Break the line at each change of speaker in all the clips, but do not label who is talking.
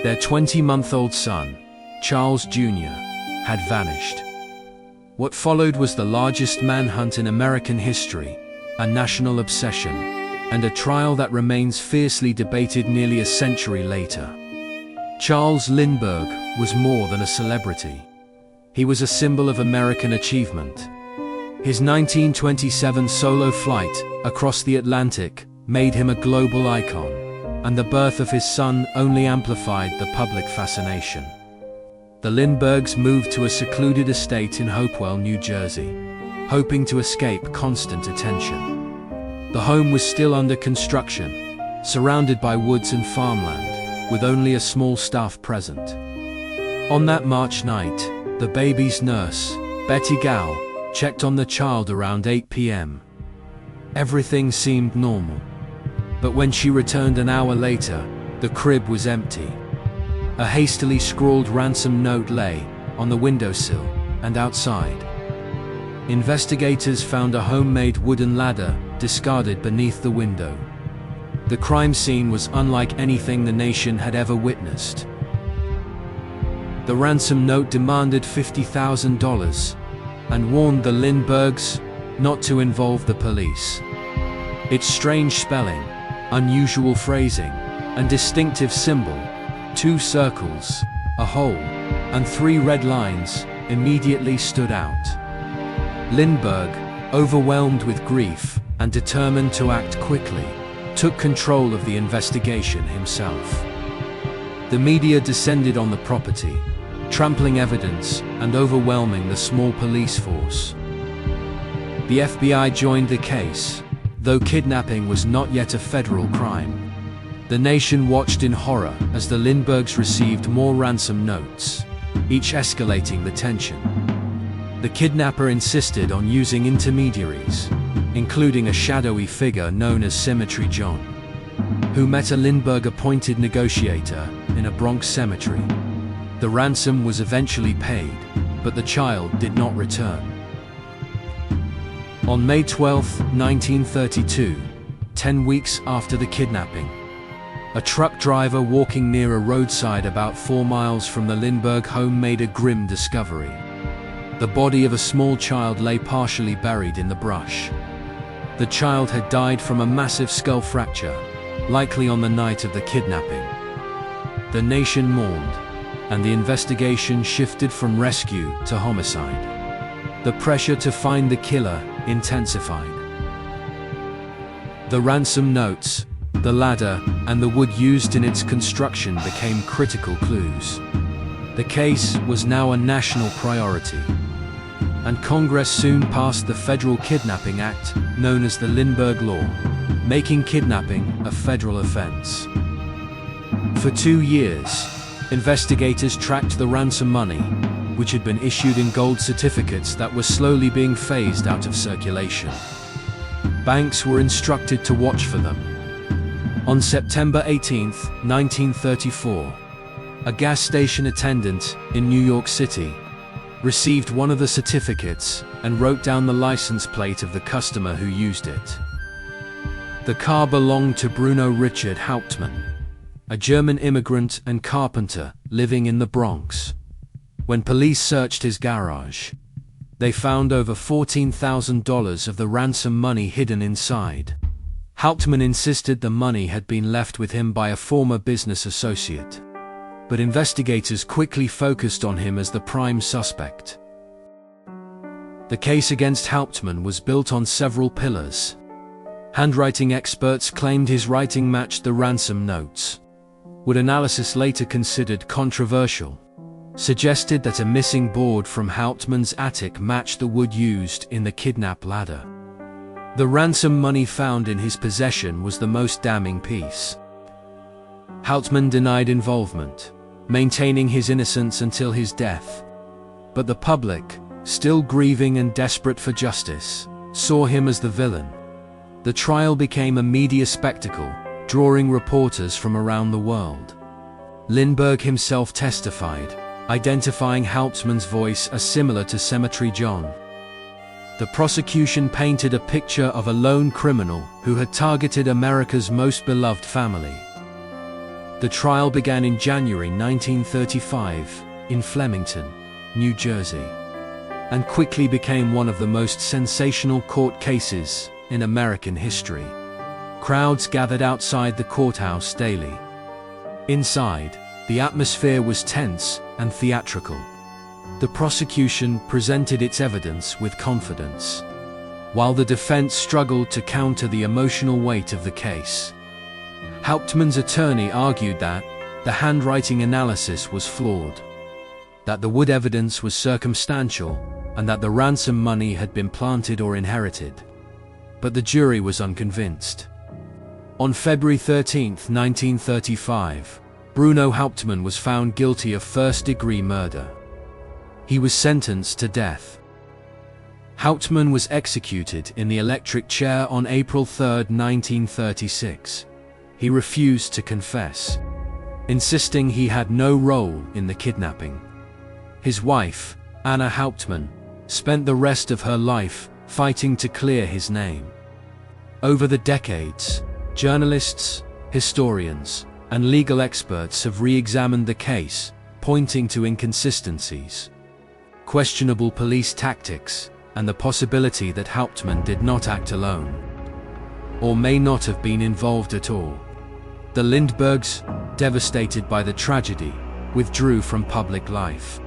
Their 20-month-old son, Charles Jr., had vanished. What followed was the largest manhunt in American history, a national obsession, and a trial that remains fiercely debated nearly a century later. Charles Lindbergh was more than a celebrity. He was a symbol of American achievement. His 1927 solo flight across the Atlantic made him a global icon, and the birth of his son only amplified the public fascination. The Lindberghs moved to a secluded estate in Hopewell, New Jersey, hoping to escape constant attention. The home was still under construction, surrounded by woods and farmland, with only a small staff present. On that March night, the baby's nurse, Betty Gall, checked on the child around 8 p.m. Everything seemed normal. But when she returned an hour later, the crib was empty. A hastily scrawled ransom note lay on the windowsill and outside. Investigators found a homemade wooden ladder discarded beneath the window. The crime scene was unlike anything the nation had ever witnessed. The ransom note demanded $50,000 and warned the Lindberghs not to involve the police. Its strange spelling, unusual phrasing, and distinctive symbol, 2 circles, a hole, and 3 red lines, immediately stood out. Lindbergh, overwhelmed with grief and determined to act quickly, took control of the investigation himself. The media descended on the property, trampling evidence and overwhelming the small police force. The FBI joined the case, though kidnapping was not yet a federal crime. The nation watched in horror as the Lindberghs received more ransom notes, each escalating the tension. The kidnapper insisted on using intermediaries, including a shadowy figure known as Cemetery John, who met a Lindbergh-appointed negotiator in a Bronx cemetery. The ransom was eventually paid, but the child did not return. On May 12, 1932, 10 weeks after the kidnapping, a truck driver walking near a roadside about 4 miles from the Lindbergh home made a grim discovery. The body of a small child lay partially buried in the brush. The child had died from a massive skull fracture, likely on the night of the kidnapping. The nation mourned, and the investigation shifted from rescue to homicide. The pressure to find the killer intensified. The ransom notes, the ladder, and the wood used in its construction became critical clues. The case was now a national priority, and Congress soon passed the Federal Kidnapping Act, known as the Lindbergh Law, making kidnapping a federal offense. For 2 years, investigators tracked the ransom money, which had been issued in gold certificates that were slowly being phased out of circulation. Banks were instructed to watch for them. On September 18, 1934, a gas station attendant in New York City received one of the certificates and wrote down the license plate of the customer who used it. The car belonged to Bruno Richard Hauptmann, a German immigrant and carpenter living in the Bronx. When police searched his garage, they found over $14,000 of the ransom money hidden inside. Hauptmann insisted the money had been left with him by a former business associate, but investigators quickly focused on him as the prime suspect. The case against Hauptmann was built on several pillars. Handwriting experts claimed his writing matched the ransom notes. Wood analysis, later considered controversial, suggested that a missing board from Hauptmann's attic matched the wood used in the kidnap ladder. The ransom money found in his possession was the most damning piece. Hauptmann denied involvement, maintaining his innocence until his death. But the public, still grieving and desperate for justice, saw him as the villain. The trial became a media spectacle, drawing reporters from around the world. Lindbergh himself testified, identifying Hauptmann's voice as similar to Cemetery John. The prosecution painted a picture of a lone criminal who had targeted America's most beloved family. The trial began in January 1935 in Flemington, New Jersey, and quickly became one of the most sensational court cases in American history. Crowds gathered outside the courthouse daily. Inside, the atmosphere was tense and theatrical. The prosecution presented its evidence with confidence, while the defense struggled to counter the emotional weight of the case. Hauptmann's attorney argued that the handwriting analysis was flawed, that the wood evidence was circumstantial, and that the ransom money had been planted or inherited. But the jury was unconvinced. On February 13, 1935, Bruno Hauptmann was found guilty of first-degree murder. He was sentenced to death. Hauptmann was executed in the electric chair on April 3, 1936. He refused to confess, insisting he had no role in the kidnapping. His wife, Anna Hauptmann, spent the rest of her life fighting to clear his name. Over the decades, journalists, historians, and legal experts have re-examined the case, pointing to inconsistencies, questionable police tactics, and the possibility that Hauptmann did not act alone, or may not have been involved at all. The Lindberghs, devastated by the tragedy, withdrew from public life.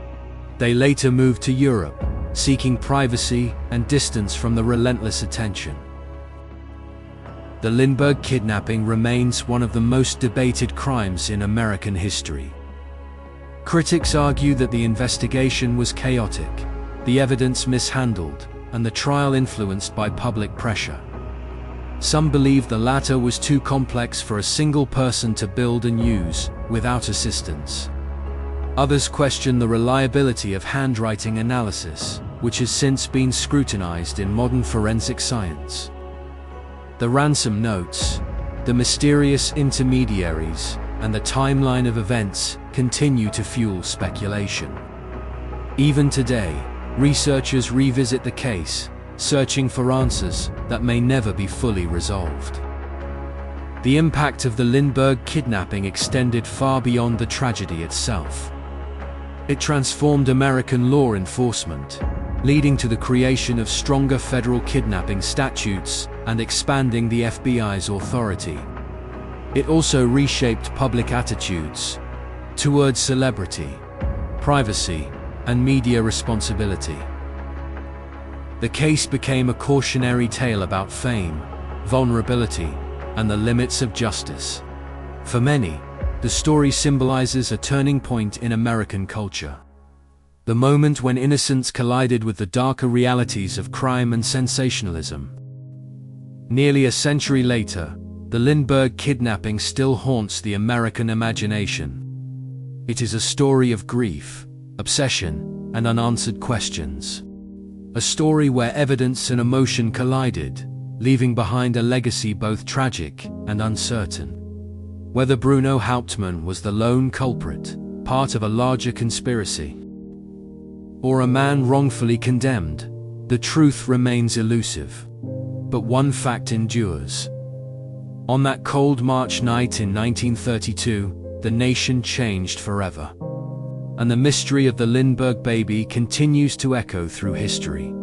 They later moved to Europe, seeking privacy and distance from the relentless attention. The Lindbergh kidnapping remains one of the most debated crimes in American history. Critics argue that the investigation was chaotic, the evidence mishandled, and the trial influenced by public pressure. Some believe the latter was too complex for a single person to build and use, without assistance. Others question the reliability of handwriting analysis, which has since been scrutinized in modern forensic science. The ransom notes, the mysterious intermediaries, and the timeline of events continue to fuel speculation. Even today, researchers revisit the case, searching for answers that may never be fully resolved. The impact of the Lindbergh kidnapping extended far beyond the tragedy itself. It transformed American law enforcement, leading to the creation of stronger federal kidnapping statutes and expanding the FBI's authority. It also reshaped public attitudes towards celebrity, privacy, and media responsibility. The case became a cautionary tale about fame, vulnerability, and the limits of justice. For many, the story symbolizes a turning point in American culture. The moment when innocence collided with the darker realities of crime and sensationalism. Nearly a century later, the Lindbergh kidnapping still haunts the American imagination. It is a story of grief, obsession, and unanswered questions. A story where evidence and emotion collided, leaving behind a legacy both tragic and uncertain. Whether Bruno Hauptmann was the lone culprit, part of a larger conspiracy, or a man wrongfully condemned, the truth remains elusive. But one fact endures. On that cold March night in 1932, the nation changed forever. And the mystery of the Lindbergh baby continues to echo through history.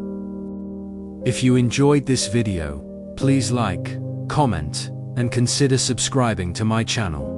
If you enjoyed this video, please like, comment, and consider subscribing to my channel.